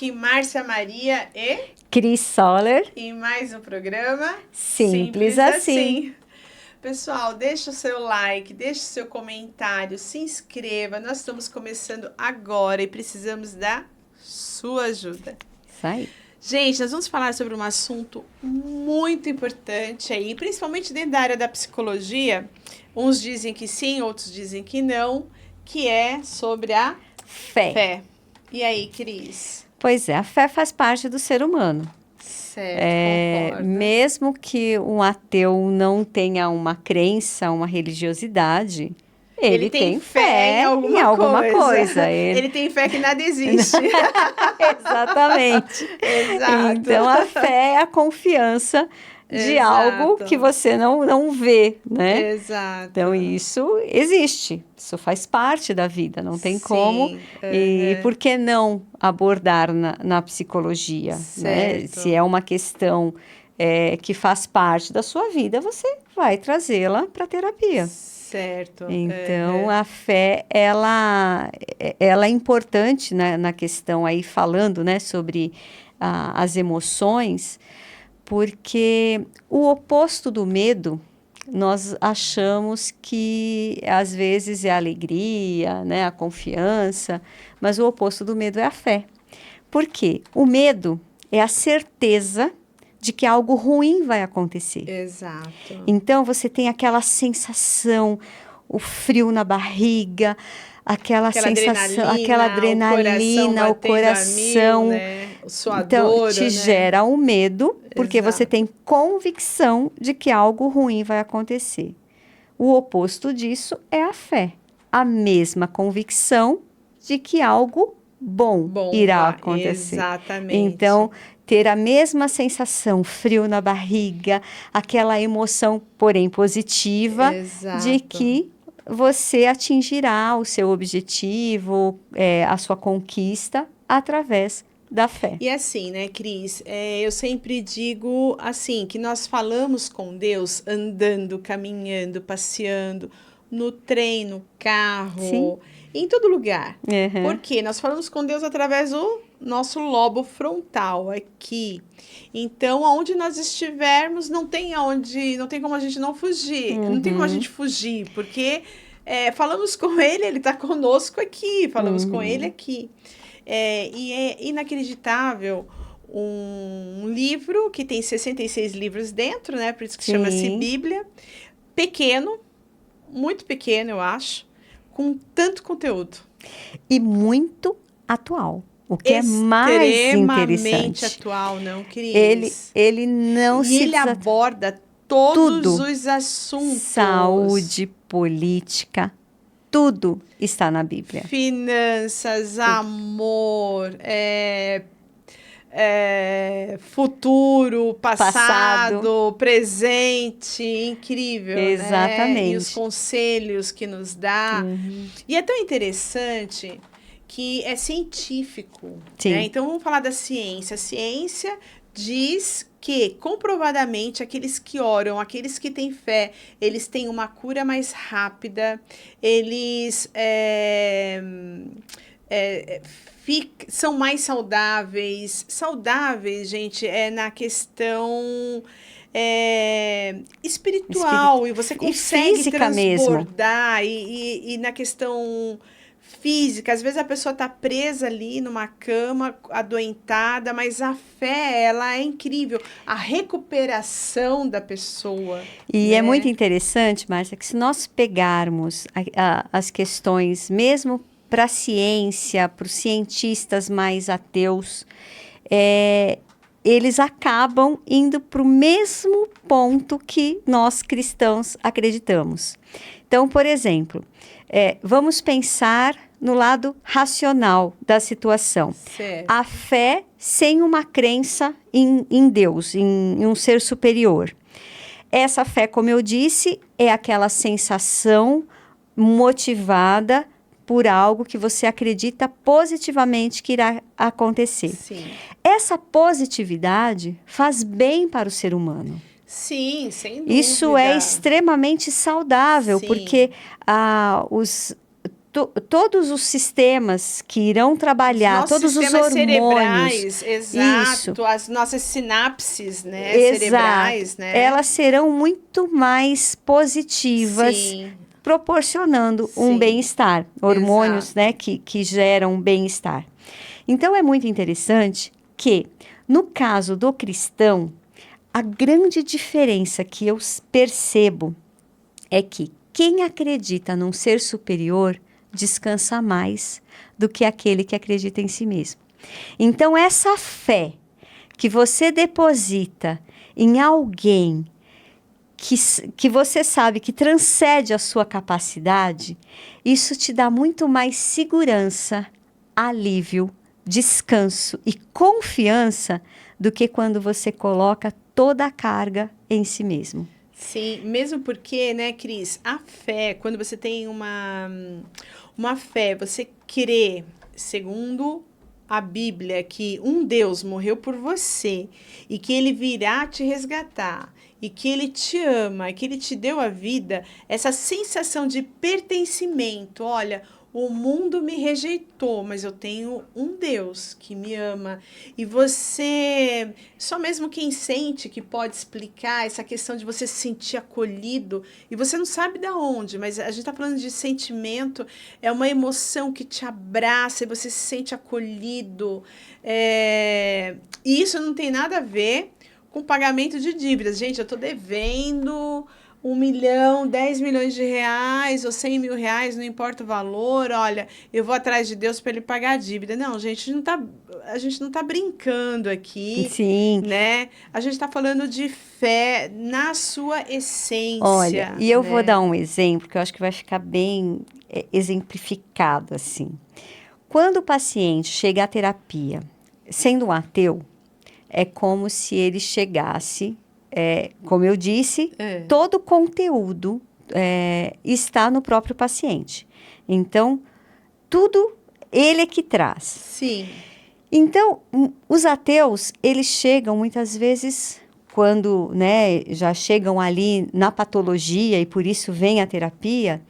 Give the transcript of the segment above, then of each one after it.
aqui Márcia Maria e Cris Soller. Em mais um programa Simples assim. Pessoal, deixa o seu like, deixa o seu comentário, se inscreva. Nós estamos começando agora e precisamos da sua ajuda. Isso aí. Gente, nós vamos falar sobre um assunto muito importante aí, principalmente dentro da área da psicologia. Uns dizem que sim, outros dizem que não, que é sobre a fé. E aí, Cris? Pois é, a fé faz parte do ser humano. Certo, concordo. Mesmo que um ateu não tenha uma crença, uma religiosidade, ele tem fé em alguma coisa. Ele tem fé que nada existe. Exatamente. Exato. Então, a fé é a confiança de algo que você não vê, né? Exato. Então, isso existe. Isso faz parte da vida, não tem como. E por que não abordar na psicologia? Né? Se é uma questão que faz parte da sua vida, você vai trazê-la para a terapia. Certo. Então, a fé, ela é importante, né, na questão aí, falando, né, sobre as emoções, porque o oposto do medo, nós achamos que, às vezes, é a alegria, né, a confiança, mas o oposto do medo é a fé. Por quê? O medo é a certeza de que algo ruim vai acontecer. Exato. Então, você tem aquela sensação, o frio na barriga, aquela sensação, aquela adrenalina, o coração. Mil, né? O suador, então, te gera um medo, porque Exato. você tem convicção de que algo ruim vai acontecer. O oposto disso é a fé. A mesma convicção de que algo bom irá acontecer. Exatamente. Então, ter a mesma sensação, frio na barriga, aquela emoção, porém positiva, de que você atingirá o seu objetivo, a sua conquista, através da fé. E assim, né, Cris, eu sempre digo assim, que nós falamos com Deus andando, caminhando, passeando, no trem, no carro, Sim. em todo lugar. Uhum. Porque nós falamos com Deus através do nosso lobo frontal aqui. Então, aonde nós estivermos, não tem como a gente não fugir. Não tem como a gente fugir, porque falamos com ele está conosco aqui, falamos com ele aqui. E é inacreditável um livro que tem 66 livros dentro, né? Por isso que chama-se Bíblia. Pequeno, muito pequeno, eu acho, com tanto conteúdo. E muito atual. O que é mais interessante. Extremamente atual, não, Cris? Ele não se... ele aborda todos os assuntos. Saúde, política, tudo está na Bíblia. Finanças, amor, futuro, passado, presente, incrível, exatamente. Né? E os conselhos que nos dá. E é tão interessante que é científico. Né? Então, vamos falar da ciência. A ciência diz que, comprovadamente, aqueles que oram, aqueles que têm fé, eles têm uma cura mais rápida, eles são mais saudáveis. Saudáveis, gente, na questão espiritual. E você consegue transbordar. E na questão física, às vezes a pessoa está presa ali numa cama, adoentada, mas a fé, ela é incrível. A recuperação da pessoa. E é muito interessante, Márcia, que se nós pegarmos as questões, mesmo para a ciência, para os cientistas mais ateus, eles acabam indo para o mesmo ponto que nós cristãos acreditamos. Então, por exemplo, vamos pensar no lado racional da situação. Certo. A fé sem uma crença em Deus, em um ser superior. Essa fé, como eu disse, é aquela sensação motivada por algo que você acredita positivamente que irá acontecer. Sim. Essa positividade faz bem para o ser humano. Sim, sem dúvida. Isso é extremamente saudável, Sim. porque todos os sistemas que irão trabalhar, todos os hormônios, cerebrais, exato, isso, as nossas sinapses, né, exato, cerebrais, né? Elas serão muito mais positivas, Sim. proporcionando um Sim. bem-estar, hormônios, Exato. né, que geram bem-estar. Então, é muito interessante que, no caso do cristão, a grande diferença que eu percebo é que quem acredita num ser superior descansa mais do que aquele que acredita em si mesmo. Então, essa fé que você deposita em alguém que você sabe que transcende a sua capacidade, isso te dá muito mais segurança, alívio, descanso e confiança do que quando você coloca toda a carga em si mesmo. Sim, mesmo porque, né, Cris, a fé, quando você tem uma fé, você crê, segundo a Bíblia, que um Deus morreu por você e que ele virá te resgatar e que ele te ama, que ele te deu a vida, essa sensação de pertencimento, olha, o mundo me rejeitou, mas eu tenho um Deus que me ama. E você, só mesmo quem sente que pode explicar essa questão de você se sentir acolhido, e você não sabe de onde, mas a gente está falando de sentimento, é uma emoção que te abraça e você se sente acolhido. E isso não tem nada a ver com pagamento de dívidas. Gente, eu estou devendo 1 milhão, 10 milhões de reais ou 100 mil reais, não importa o valor, olha, eu vou atrás de Deus para ele pagar a dívida. Não, gente, a gente não tá brincando aqui, Sim. né? A gente está falando de fé na sua essência. Olha, e eu né? vou dar um exemplo que eu acho que vai ficar bem exemplificado assim. Quando o paciente chega à terapia sendo um ateu, é como se ele chegasse, como eu disse, todo o conteúdo está no próprio paciente. Então, tudo ele é que traz. Sim. Então, os ateus, eles chegam muitas vezes, quando já chegam ali na patologia e por isso vem a terapia,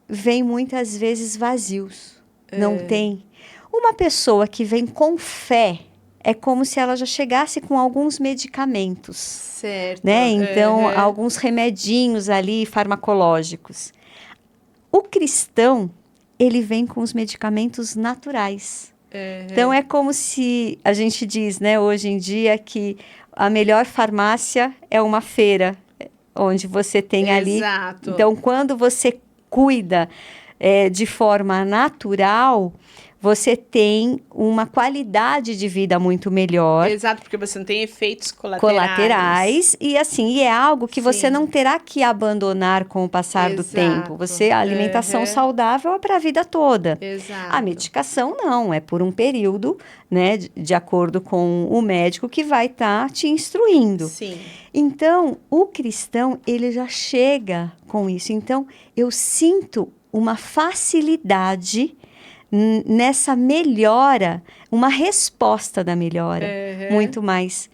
vem muitas vezes vazios. Não tem. Uma pessoa que vem com fé, é como se ela já chegasse com alguns medicamentos. Certo. Né? Então, alguns remedinhos ali farmacológicos. O cristão, ele vem com os medicamentos naturais. Então, é como se a gente diz, né, hoje em dia, que a melhor farmácia é uma feira, onde você tem ali. Exato. Então, quando você cuida de forma natural, você tem uma qualidade de vida muito melhor. Exato, porque você não tem efeitos colaterais. E assim, é algo que você não terá que abandonar com o passar do tempo. A alimentação saudável é para a vida toda. Exato. A medicação não, é por um período, né, de acordo com o médico que vai estar te instruindo. Sim. Então, o cristão, ele já chega com isso. Então, eu sinto uma facilidade nessa melhora, uma resposta da melhora muito mais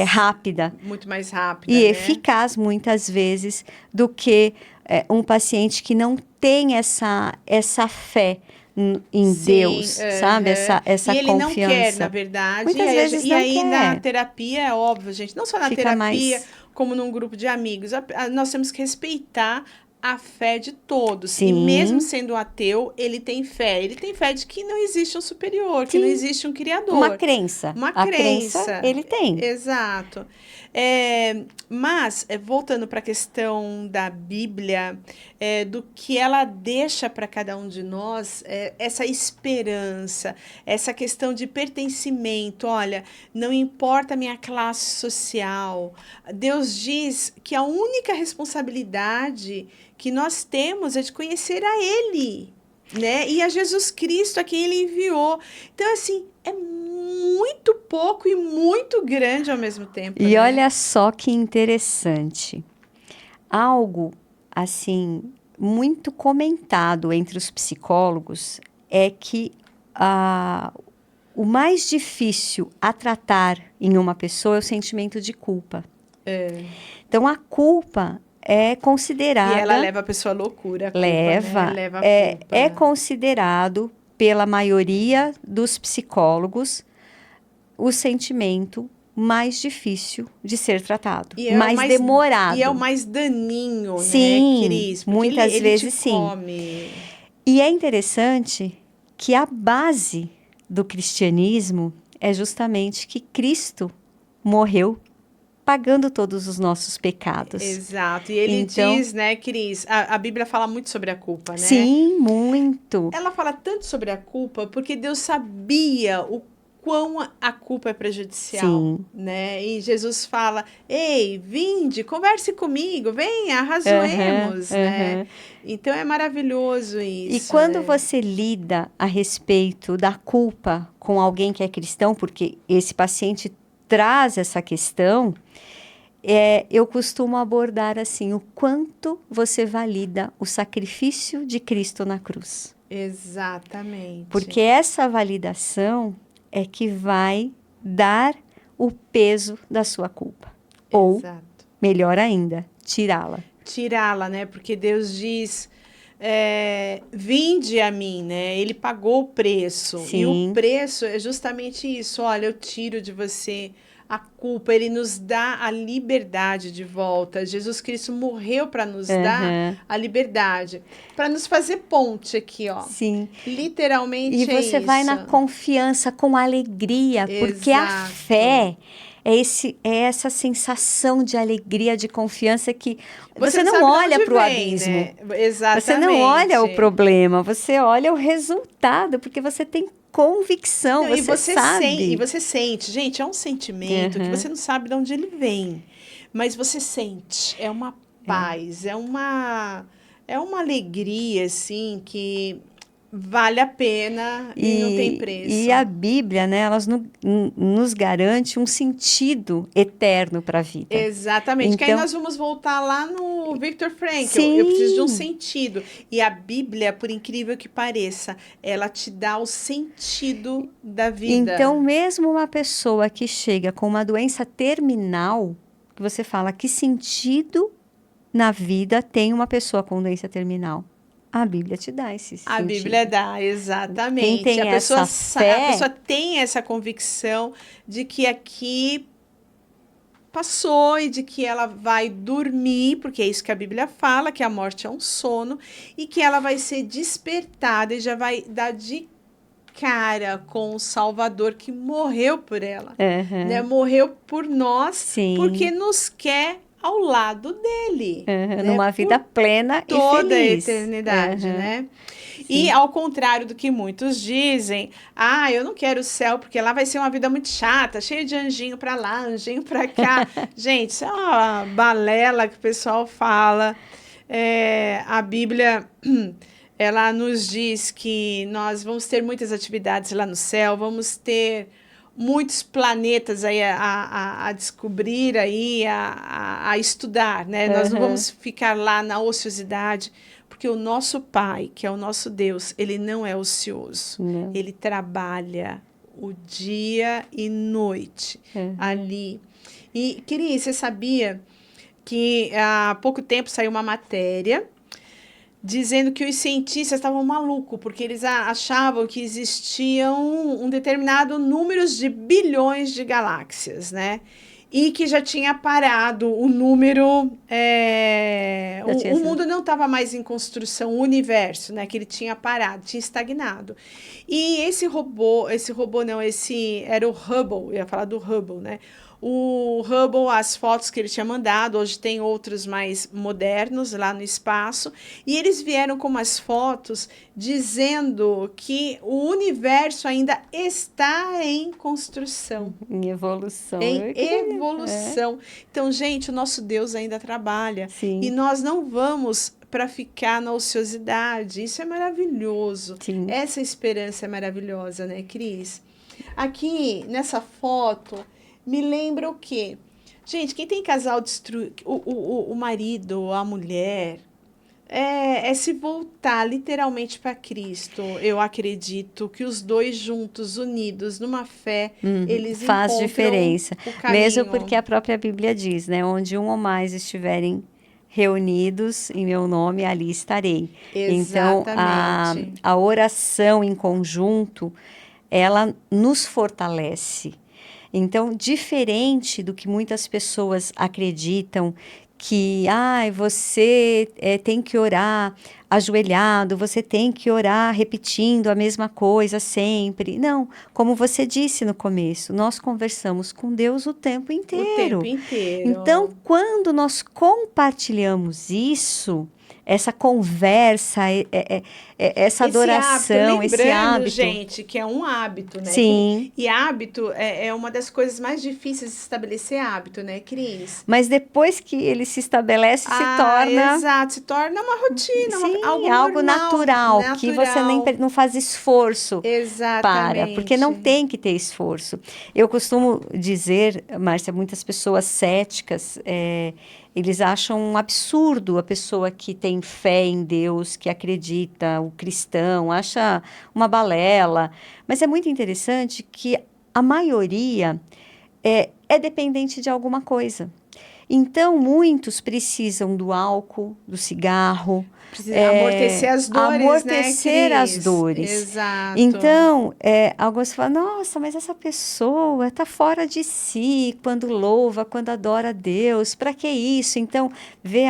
rápida. Muito mais rápida, e né? eficaz, muitas vezes, do que um paciente que não tem essa fé em Deus, sabe? Essa e ele confiança. não quer, na verdade. Muitas vezes não aí quer. Na terapia, é óbvio, gente, não só na Fica terapia, mais... como num grupo de amigos. Nós temos que respeitar a fé de todos. Sim. E mesmo sendo ateu, ele tem fé. Ele tem fé de que não existe um superior, que não existe um criador. Uma crença. A crença ele tem. Exato. Mas, voltando para a questão da Bíblia, do que ela deixa para cada um de nós, essa esperança, essa questão de pertencimento. Olha, não importa a minha classe social. Deus diz que a única responsabilidade que nós temos é de conhecer a Ele, né? E a Jesus Cristo, a quem Ele enviou. Então, assim, é muito pouco e muito grande ao mesmo tempo. E né? olha só que interessante. Algo, assim, muito comentado entre os psicólogos é que o mais difícil a tratar em uma pessoa é o sentimento de culpa. Então, a culpa é considerada... E ela leva a pessoa à loucura, a culpa, leva, né? Leva a culpa. é considerado pela maioria dos psicólogos o sentimento mais difícil de ser tratado, E é mais demorado. E é o mais daninho, Sim, né, Cris? Porque muitas ele vezes te sim. come. E é interessante que a base do cristianismo é justamente que Cristo morreu pagando todos os nossos pecados. Exato. E ele Então, diz, né, Cris, a Bíblia fala muito sobre a culpa, né? sim, muito. Ela fala tanto sobre a culpa porque Deus sabia o quão a culpa é prejudicial, Sim. né? E Jesus fala, ei, vinde, converse comigo, venha, arrazoemos, né? Então é maravilhoso isso. E quando né? você lida a respeito da culpa com alguém que é cristão, porque esse paciente traz essa questão, eu costumo abordar assim, o quanto você valida o sacrifício de Cristo na cruz. Exatamente. Porque essa validação é que vai dar o peso da sua culpa. Ou, Exato. melhor ainda, tirá-la. Tirá-la, né? Porque Deus diz, vinde a mim, né? Ele pagou o preço. Sim. E o preço é justamente isso. Olha, eu tiro de você a culpa. Ele nos dá a liberdade de volta. Jesus Cristo morreu para nos dar a liberdade. Para nos fazer ponte aqui, ó. Sim. Literalmente e você vai na confiança, com alegria. Porque a fé... É essa sensação de alegria, de confiança que você não olha para o abismo. Né? Exatamente. Você não olha o problema, você olha o resultado, porque você tem convicção, não, você sabe. E você sente. Gente, é um sentimento que você não sabe de onde ele vem. Mas você sente. É uma paz, é uma alegria, assim, que... vale a pena e não tem preço. E a Bíblia, né, ela nos garante um sentido eterno para a vida. Exatamente. Então, que aí nós vamos voltar lá no Viktor Frankl. Sim. Eu preciso de um sentido. E a Bíblia, por incrível que pareça, ela te dá o sentido da vida. Então, mesmo uma pessoa que chega com uma doença terminal, que você fala, que sentido na vida tem uma pessoa com doença terminal? A Bíblia te dá esse sentido. A Bíblia dá, exatamente. Quem tem essa fé... A pessoa tem essa convicção de que aqui passou e de que ela vai dormir, porque é isso que a Bíblia fala, que a morte é um sono, e que ela vai ser despertada e já vai dar de cara com o Salvador que morreu por ela. Né? Morreu por nós, Sim. porque nos quer ao lado dele. Né? Numa vida plena e feliz. Toda a eternidade, né? Sim. E ao contrário do que muitos dizem, eu não quero o céu porque lá vai ser uma vida muito chata, cheia de anjinho para lá, anjinho para cá. Gente, isso é uma balela que o pessoal fala. A Bíblia... ela nos diz que nós vamos ter muitas atividades lá no céu, vamos ter muitos planetas aí a descobrir, aí a estudar, né? Nós não vamos ficar lá na ociosidade, porque o nosso Pai, que é o nosso Deus, ele não é ocioso. Não. Ele trabalha o dia e noite ali. E, Cris, você sabia que há pouco tempo saiu uma matéria dizendo que os cientistas estavam malucos, porque eles achavam que existiam um determinado número de bilhões de galáxias, né? E que já tinha parado o número... o mundo não estava mais em construção, o universo, né? Que ele tinha parado, tinha estagnado. E esse era o Hubble, eu ia falar do Hubble, né? O Hubble, as fotos que ele tinha mandado, hoje tem outros mais modernos lá no espaço, e eles vieram com umas fotos dizendo que o universo ainda está em construção. Em evolução. Em evolução. Então, gente, o nosso Deus ainda trabalha. Sim. E nós não vamos para ficar na ociosidade. Isso é maravilhoso. Sim. Essa esperança é maravilhosa, né, Cris? Aqui, nessa foto... me lembra o quê? Gente, quem tem casal destruído, o marido, a mulher, é se voltar literalmente para Cristo. Eu acredito que os dois juntos, unidos, numa fé, eles faz diferença. o caminho. Mesmo porque a própria Bíblia diz, né? Onde um ou mais estiverem reunidos em meu nome, ali estarei. Exatamente. Então, a oração em conjunto, ela nos fortalece. Então, diferente do que muitas pessoas acreditam, que você tem que orar ajoelhado, você tem que orar repetindo a mesma coisa sempre. Não, como você disse no começo, nós conversamos com Deus o tempo O tempo inteiro. inteiro. Então, quando nós compartilhamos isso, essa conversa, essa adoração, Lembrando, esse hábito. gente, que é um hábito, né? Sim. E hábito é uma das coisas mais difíceis de estabelecer hábito, né, Cris? Mas depois que ele se estabelece, se torna... Exato, se torna uma rotina, Sim, algo algo normal, natural, que você nem não faz esforço para, porque não tem que ter esforço. Eu costumo dizer, Márcia, muitas pessoas céticas, eles acham um absurdo a pessoa que tem fé em Deus, que acredita, o cristão, acha uma balela. Mas é muito interessante que a maioria é dependente de alguma coisa. Então, muitos precisam do álcool, do cigarro. Precisa amortecer as dores, amortecer né, as Cris? dores. Exato. Então, alguns falam, nossa, mas essa pessoa está fora de si quando louva, quando adora a Deus. Para que isso? Então, vê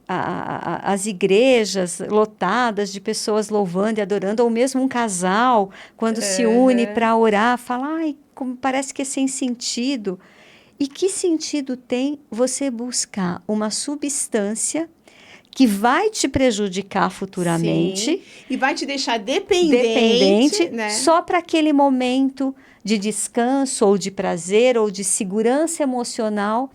as igrejas lotadas de pessoas louvando e adorando, ou mesmo um casal, quando se une para orar, fala, ai, como parece que é sem sentido. E que sentido tem você buscar uma substância que vai te prejudicar futuramente? Sim. E vai te deixar dependente, né? Só para aquele momento de descanso, ou de prazer, ou de segurança emocional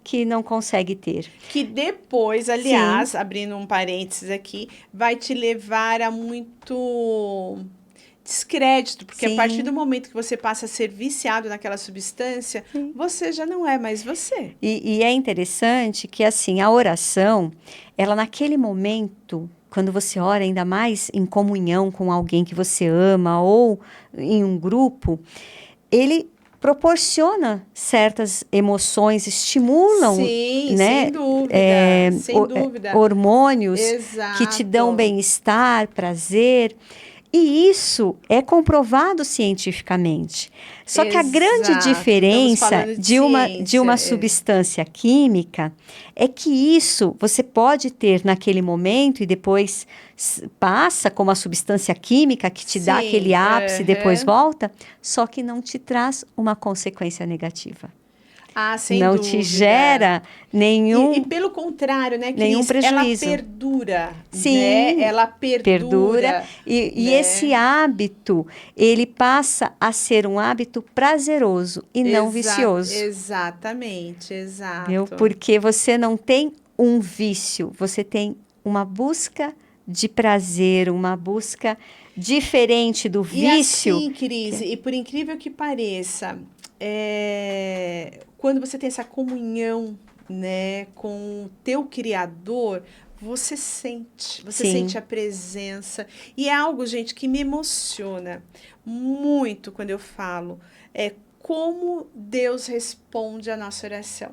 que não consegue ter. Que depois, aliás, abrindo um parênteses aqui, vai te levar a muito descrédito, porque a partir do momento que você passa a ser viciado naquela substância, você já não é mais você. E é interessante que, assim, a oração, ela naquele momento, quando você ora ainda mais em comunhão com alguém que você ama ou em um grupo, ele proporciona certas emoções, estimulam, Sim, né, sem dúvida, sem dúvida. hormônios Exato. que te dão bem-estar, prazer. E isso é comprovado cientificamente. Só que a grande diferença de uma substância química é que isso você pode ter naquele momento e depois passa como a substância química que te dá aquele ápice e depois volta, só que não te traz uma consequência negativa. Sem não dúvida. Te gera nenhum... E pelo contrário, né, Cris? Nenhum prejuízo. Ela perdura. Sim, né? Ela perdura. E esse hábito, ele passa a ser um hábito prazeroso e não vicioso. Exatamente, exato. Entendeu? Porque você não tem um vício, você tem uma busca de prazer, uma busca diferente do vício. E assim, Cris, e por incrível que pareça... quando você tem essa comunhão, né, com o teu Criador, você sente a presença. E é algo, gente, que me emociona muito quando eu falo. Como Deus responde a nossa oração.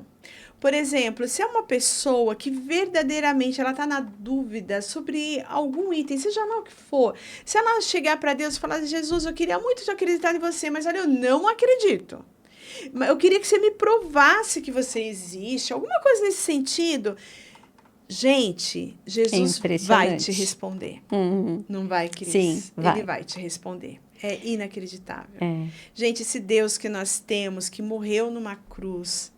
Por exemplo, se é uma pessoa que verdadeiramente ela está na dúvida sobre algum item, seja lá o que for, se ela chegar para Deus e falar, Jesus, eu queria muito acreditar em você, mas olha, eu não acredito. Eu queria que você me provasse que você existe, alguma coisa nesse sentido. Gente, Jesus vai te responder. Não vai, Cris? Sim, vai. Ele vai te responder. É inacreditável. Gente, esse Deus que nós temos, que morreu numa cruz,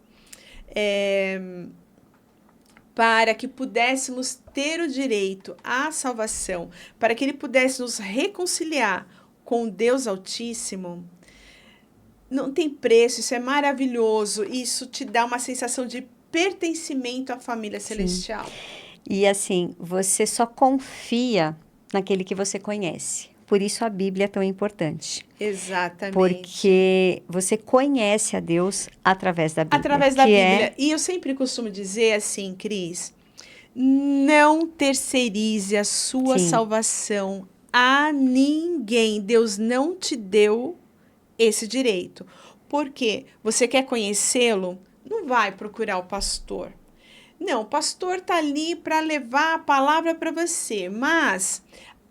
para que pudéssemos ter o direito à salvação, para que Ele pudesse nos reconciliar com Deus Altíssimo, não tem preço, isso é maravilhoso, isso te dá uma sensação de pertencimento à família celestial. E assim, você só confia naquele que você conhece. Por isso a Bíblia é tão importante. Exatamente. Porque você conhece a Deus através da Bíblia. Através da Bíblia. E eu sempre costumo dizer assim, Cris, não terceirize a sua salvação a ninguém. Deus não te deu esse direito. Porque você quer conhecê-lo, não vai procurar o pastor. Não, o pastor tá ali para levar a palavra para você, mas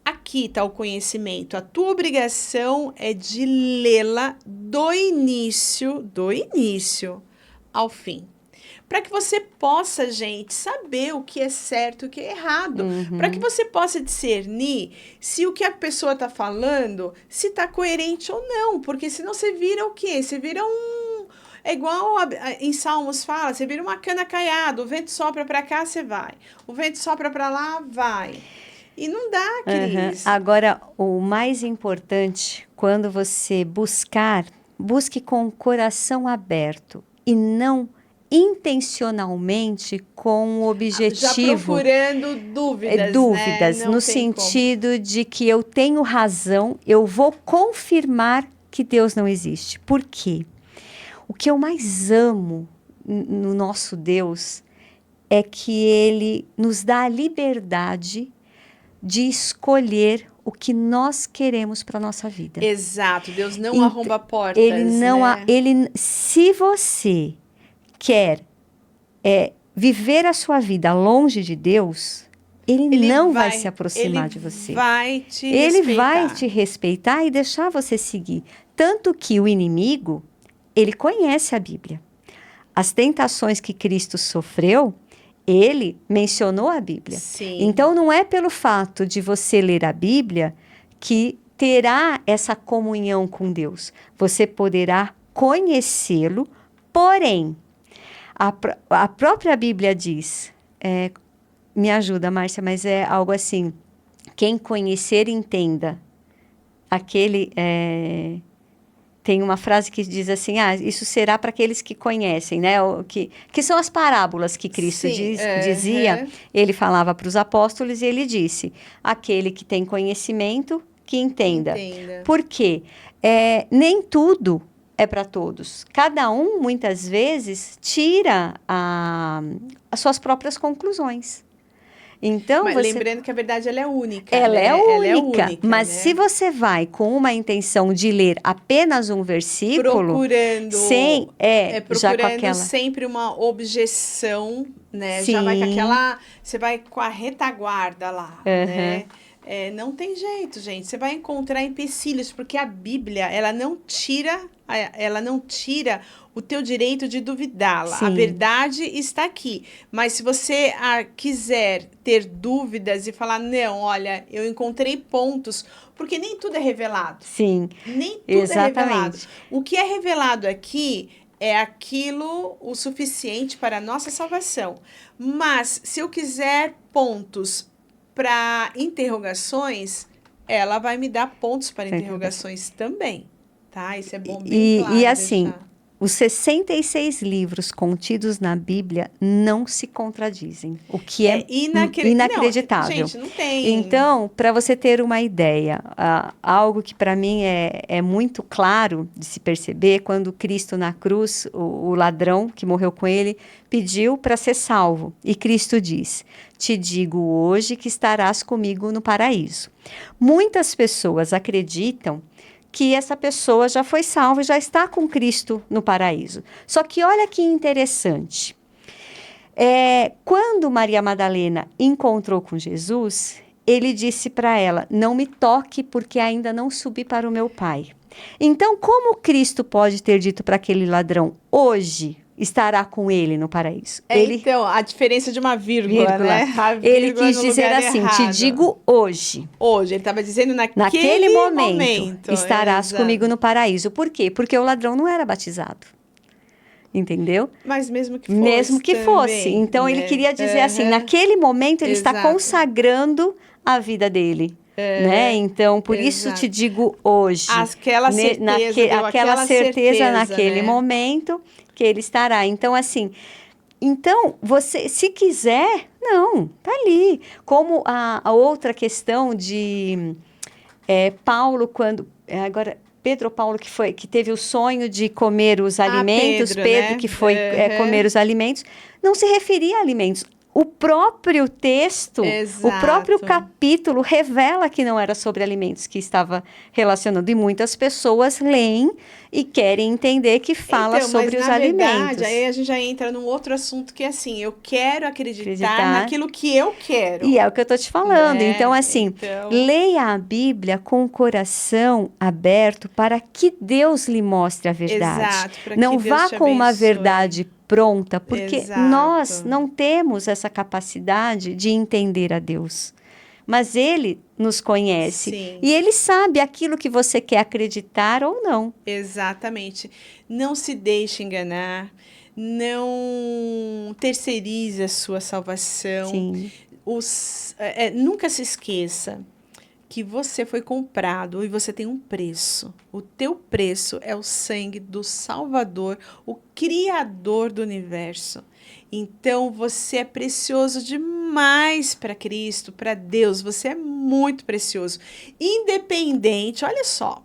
aqui está o conhecimento. A tua obrigação é de lê-la do início ao fim. Para que você possa, gente, saber o que é certo e o que é errado. Para que você possa discernir se o que a pessoa está falando, se está coerente ou não. Porque senão você vira o quê? Você vira um... É igual em Salmos fala, você vira uma cana caiada, o vento sopra para cá, você vai. O vento sopra para lá, vai. E não dá, Cris. Agora, o mais importante, quando você busque com o coração aberto e não intencionalmente com o objetivo... Já procurando dúvidas, dúvidas, né? no sentido de que eu tenho razão, eu vou confirmar que Deus não existe. Por quê? O que eu mais amo no nosso Deus é que Ele nos dá a liberdade de escolher o que nós queremos para a nossa vida. Exato, Deus não arromba portas. Ele não, né? Se você quer viver a sua vida longe de Deus, ele não vai se aproximar de você. Ele vai te respeitar e deixar você seguir. Tanto que o inimigo, ele conhece a Bíblia. As tentações que Cristo sofreu, ele mencionou a Bíblia. Sim. Então, não é pelo fato de você ler a Bíblia que terá essa comunhão com Deus. Você poderá conhecê-lo, porém, a própria Bíblia diz, me ajuda, Márcia, mas é algo assim, quem conhecer, entenda. Tem uma frase que diz assim, isso será para aqueles que conhecem, né? Que são as parábolas que Cristo dizia. Ele falava para os apóstolos e ele disse, aquele que tem conhecimento, que entenda. Por quê? Nem tudo é para todos. Cada um, muitas vezes, tira as suas próprias conclusões. Então, mas lembrando que a verdade ela é única. Ela é única, mas né? se você vai com uma intenção de ler apenas um versículo, procurando sempre uma objeção, né? Sim. Já vai com aquela, você vai com a retaguarda lá, né? Não tem jeito, gente. Você vai encontrar empecilhos, porque a Bíblia, ela não tira o teu direito de duvidá-la. A verdade está aqui. Mas se você quiser ter dúvidas e falar, não, olha, eu encontrei pontos, porque nem tudo é revelado. Sim, nem tudo exatamente. É revelado. O que é revelado aqui é aquilo o suficiente para a nossa salvação. Mas se eu quiser pontos para interrogações, ela vai me dar pontos para interrogações também, tá? Isso é bom bem claro. E assim, os 66 livros contidos na Bíblia não se contradizem, o que é inacreditável. Não, gente, não tem. Então, para você ter uma ideia, algo que para mim é muito claro de se perceber, quando Cristo na cruz, o ladrão que morreu com ele, pediu para ser salvo. E Cristo diz, te digo hoje que estarás comigo no paraíso. Muitas pessoas acreditam que essa pessoa já foi salva e já está com Cristo no paraíso. Só que olha que interessante. Quando Maria Madalena encontrou com Jesus, ele disse para ela, não me toque porque ainda não subi para o meu Pai. Então, como Cristo pode ter dito para aquele ladrão, hoje estará com ele no paraíso? Então, a diferença de uma vírgula. Né? Ele quis dizer assim, errado. Te digo hoje. Hoje, ele estava dizendo naquele momento estarás comigo no paraíso. Por quê? Porque o ladrão não era batizado. Entendeu? Mas mesmo que fosse. Mesmo que fosse. Então, ele queria dizer assim, naquele momento ele está consagrando a vida dele. Né? Então, por isso te digo hoje. Aquela certeza naquele momento que ele estará. Então, assim, você, se quiser, não, tá ali. Como a outra questão de Paulo, quando... Agora, Pedro ou Paulo, que teve o sonho de comer os alimentos. Pedro, né? que foi comer os alimentos. Não se referia a alimentos. o próprio texto, Exato. o próprio capítulo revela que não era sobre alimentos que estava relacionando. E muitas pessoas leem e querem entender que fala Então, sobre mas os na alimentos. verdade, aí a gente já entra num outro assunto que é assim, eu quero acreditar Acreditar. naquilo que eu quero. E é o que eu tô te falando. Né? Então, assim, Então, leia a Bíblia com o coração aberto para que Deus lhe mostre a verdade. exato, para Não que Deus vá te com uma abençoe. verdade pronta, porque Exato. nós não temos essa capacidade de entender a Deus. Mas Ele nos conhece. Sim. E Ele sabe aquilo que você quer acreditar ou não. Exatamente. Não se deixe enganar, não terceirize a sua salvação. Sim. Nunca se esqueça que você foi comprado e você tem um preço. O teu preço é o sangue do Salvador, o Criador do universo. Então, você é precioso demais para Cristo, para Deus. Você é muito precioso. Independente, olha só,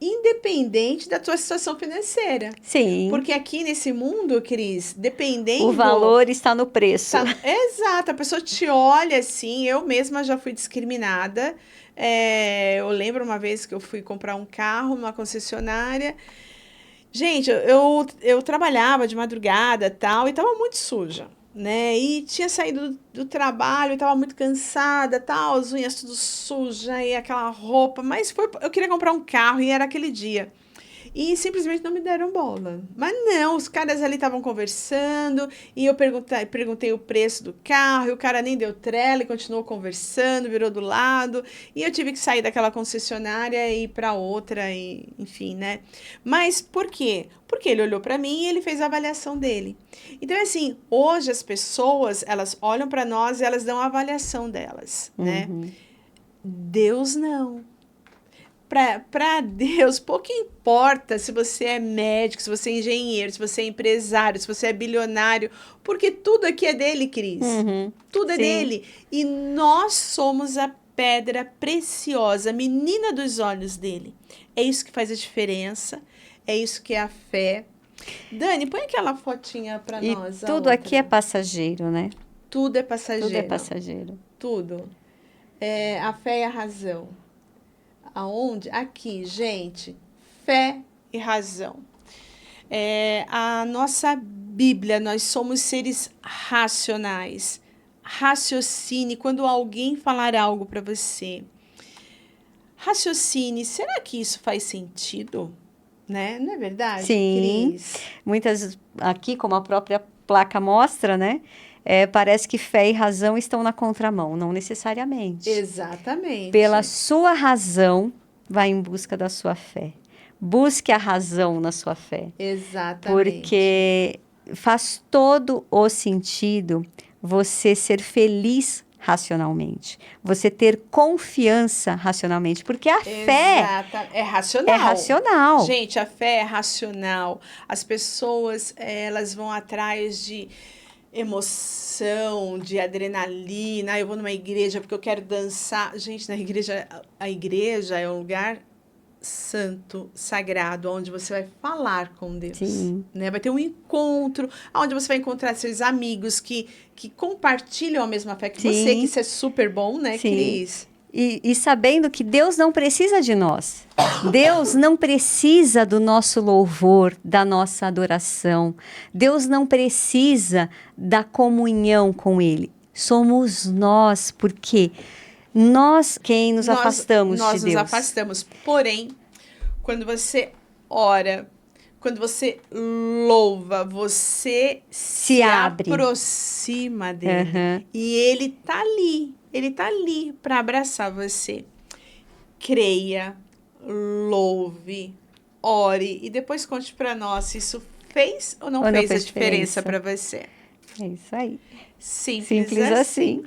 independente da tua situação financeira. Sim. Porque aqui nesse mundo, Cris, dependendo... O valor está no preço. Exato, a pessoa te olha assim, eu mesma já fui discriminada. Eu lembro uma vez que eu fui comprar um carro numa concessionária. Gente, eu trabalhava de madrugada tal, e estava muito suja, né? E tinha saído do trabalho, estava muito cansada, tal, as unhas tudo suja e aquela roupa. Mas eu queria comprar um carro e era aquele dia. E simplesmente não me deram bola. Mas não, os caras ali estavam conversando e eu perguntei o preço do carro e o cara nem deu trela e continuou conversando, virou do lado. E eu tive que sair daquela concessionária e ir para outra, e, enfim, né? Mas por quê? Porque ele olhou para mim e ele fez a avaliação dele. Então, assim, hoje as pessoas, elas olham para nós e elas dão a avaliação delas, né? Deus não. Para Deus, pouco importa se você é médico, se você é engenheiro, se você é empresário, se você é bilionário, porque tudo aqui é dele, Cris. Tudo é Sim. dele. E nós somos a pedra preciosa, a menina dos olhos dele. É isso que faz a diferença, é isso que é a fé. Dani, põe aquela fotinha para nós. E tudo aqui é passageiro, né? Tudo é passageiro. Tudo é passageiro. Tudo. A fé e a razão. Aonde? Aqui, gente, fé e razão. A nossa Bíblia, nós somos seres racionais. Raciocine quando alguém falar algo para você. Raciocine, será que isso faz sentido? Né? Não é verdade, Sim. Cris? Muitas, aqui, como a própria placa mostra, né? Parece que fé e razão estão na contramão, não necessariamente. Exatamente. Pela sua razão, vai em busca da sua fé. Busque a razão na sua fé. Exatamente. Porque faz todo o sentido você ser feliz racionalmente. Você ter confiança racionalmente. Porque a fé é racional. é racional. Gente, a fé é racional. As pessoas, elas vão atrás de emoção, de adrenalina. Eu vou numa igreja porque eu quero dançar. Gente, a igreja é um lugar santo, sagrado, onde você vai falar com Deus. Sim. Né? Vai ter um encontro, onde você vai encontrar seus amigos que compartilham a mesma fé que Sim. você, que isso é super bom, né, Sim. Cris? E sabendo que Deus não precisa de nós. Deus não precisa do nosso louvor, da nossa adoração. Deus não precisa da comunhão com Ele. Somos nós, porque nós quem nos afastamos de Deus. Nós nos afastamos. Porém, quando você ora, quando você louva, você se aproxima dele. E ele tá ali. Ele está ali para abraçar você. Creia, louve, ore e depois conte para nós se isso fez ou não fez a diferença para você. É isso aí. Simples assim.